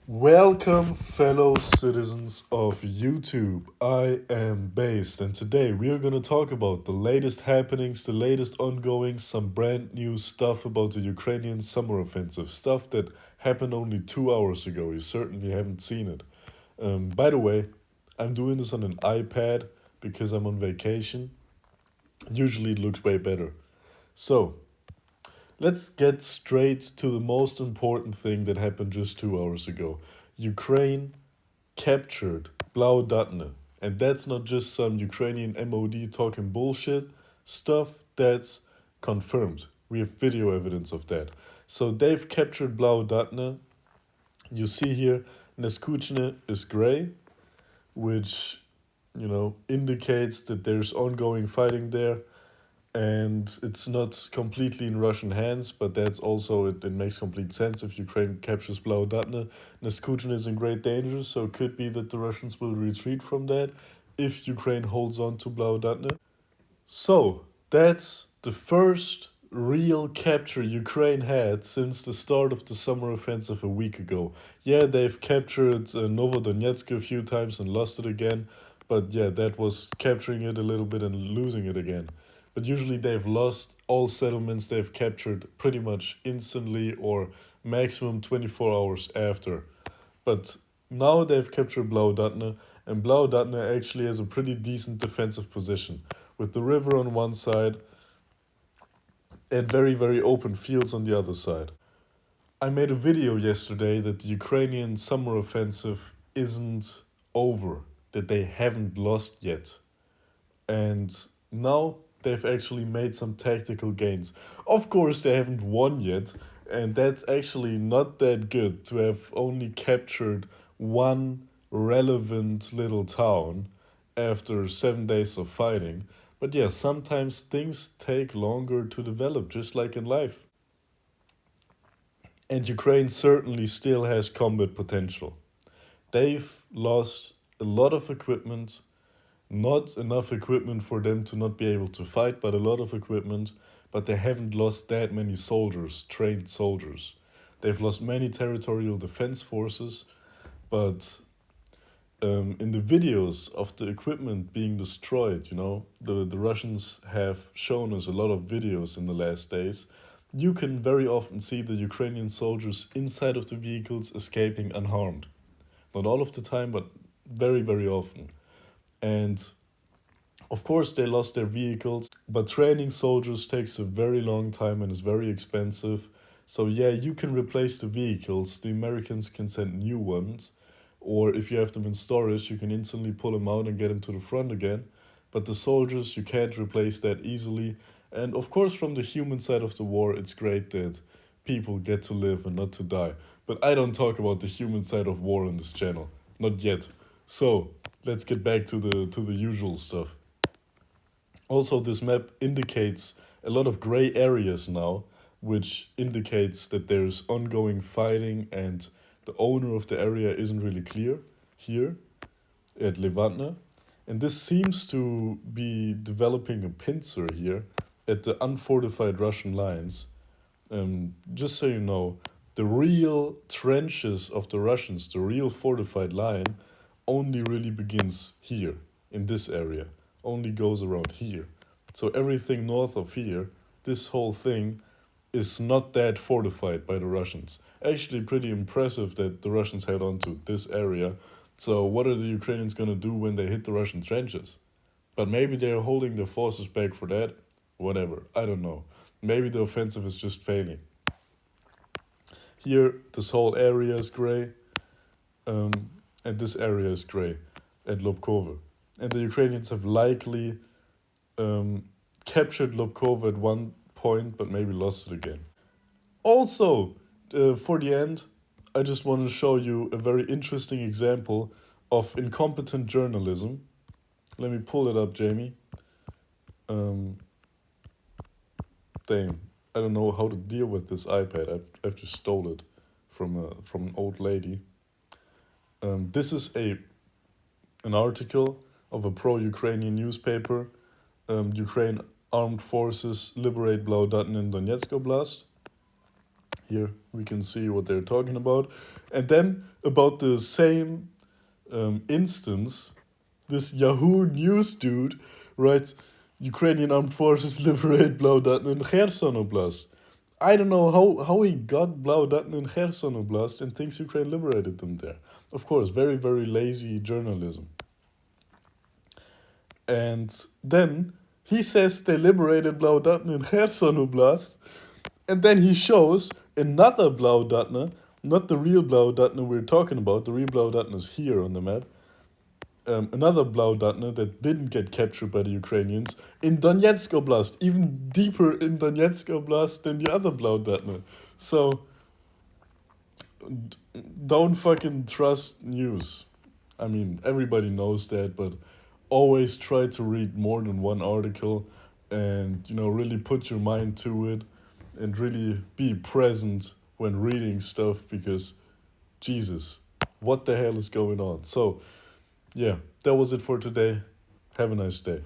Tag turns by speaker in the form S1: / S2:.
S1: Welcome, fellow citizens of YouTube. I am Based, and today we are going to talk about the latest happenings, the latest ongoing, some brand new stuff about the Ukrainian summer offensive, stuff that happened only 2 hours ago. You certainly haven't seen it. By the way, I'm doing this on an iPad because I'm on vacation. Usually it looks way better. So, let's get straight to the most important thing that happened just 2 hours ago. Ukraine captured Blau-Datne. And that's not just some Ukrainian MOD talking bullshit stuff, that's confirmed. We have video evidence of that. So they've captured Blau-Datne. You see here, Neskuchne is gray, which, indicates that there's ongoing fighting there and it's not completely in Russian hands, but that's also, it makes complete sense if Ukraine captures Blau-Datne. Neskutin is in great danger, so it could be that the Russians will retreat from that if Ukraine holds on to Blau-Datne. So, that's the first real capture Ukraine had since the start of the summer offensive a week ago. Yeah, they've captured Novodonetsk a few times and lost it again, but yeah, that was capturing it a little bit and losing it again. But usually they've lost all settlements they've captured pretty much instantly or maximum 24 hours after. But now they've captured Blau-Datne, and Blau-Datne actually has a pretty decent defensive position, with the river on one side and very, very open fields on the other side. I made a video yesterday that the Ukrainian summer offensive isn't over, that they haven't lost yet. And now they've actually made some tactical gains. Of course, they haven't won yet, and that's actually not that good to have only captured one relevant little town after 7 days of fighting. But yeah, sometimes things take longer to develop, just like in life. And Ukraine certainly still has combat potential. They've lost a lot of equipment, not enough equipment for them to not be able to fight, but a lot of equipment. But they haven't lost that many soldiers, trained soldiers. They've lost many territorial defense forces, but in the videos of the equipment being destroyed, the Russians have shown us a lot of videos in the last days. You can very often see the Ukrainian soldiers inside of the vehicles escaping unharmed. Not all of the time, but very, very often. And of course, they lost their vehicles, but training soldiers takes a very long time and is very expensive. So, yeah, you can replace the vehicles. The Americans can send new ones. Or if you have them in storage, you can instantly pull them out and get them to the front again. But the soldiers, you can't replace that easily. And of course, from the human side of the war, it's great that people get to live and not to die. But I don't talk about the human side of war on this channel. Not yet. So, let's get back to the usual stuff. Also, this map indicates a lot of gray areas now, which indicates that there's ongoing fighting and the owner of the area isn't really clear here at Levantne. And this seems to be developing a pincer here at the unfortified Russian lines. Just so you know, the real trenches of the Russians, the real fortified line, only really begins here, in this area, only goes around here. So everything north of here, this whole thing, is not that fortified by the Russians. Actually, pretty impressive that the Russians held on to this area. So, what are the Ukrainians gonna do when they hit the Russian trenches? But maybe they're holding their forces back for that. Whatever, I don't know. Maybe the offensive is just failing. Here, this whole area is gray, um, and this area is gray at Lobkova. And the Ukrainians have likely captured Lobkova at one point, but maybe lost it again. Also, for the end, I just want to show you a very interesting example of incompetent journalism. Let me pull it up, Jamie. Um, Damn, I don't know how to deal with this iPad. I've just stole it from an old lady. This is an article of a pro-Ukrainian newspaper. Ukraine armed forces liberate Blau-Datne in Donetsk Oblast. Here we can see what they're talking about. And then about the same instance, this Yahoo News dude writes, Ukrainian armed forces liberate Blaudatn in Kherson Oblast. I don't know how he got Blaudatn in Kherson Oblast and thinks Ukraine liberated them there. Of course, very, very lazy journalism. And then he says they liberated Blaudatn in Kherson Oblast, and then he shows another Blaudatn, not the real Blaudatn we're talking about. The real Blaudatn is here on the map. Another Blaudatn that didn't get captured by the Ukrainians in Donetsk Oblast, even deeper in Donetsk Oblast than the other Blaudatn. So don't fucking trust news. I mean, everybody knows that, but always try to read more than one article and, really put your mind to it and really be present when reading stuff because, Jesus, what the hell is going on? So, yeah, that was it for today. Have a nice day.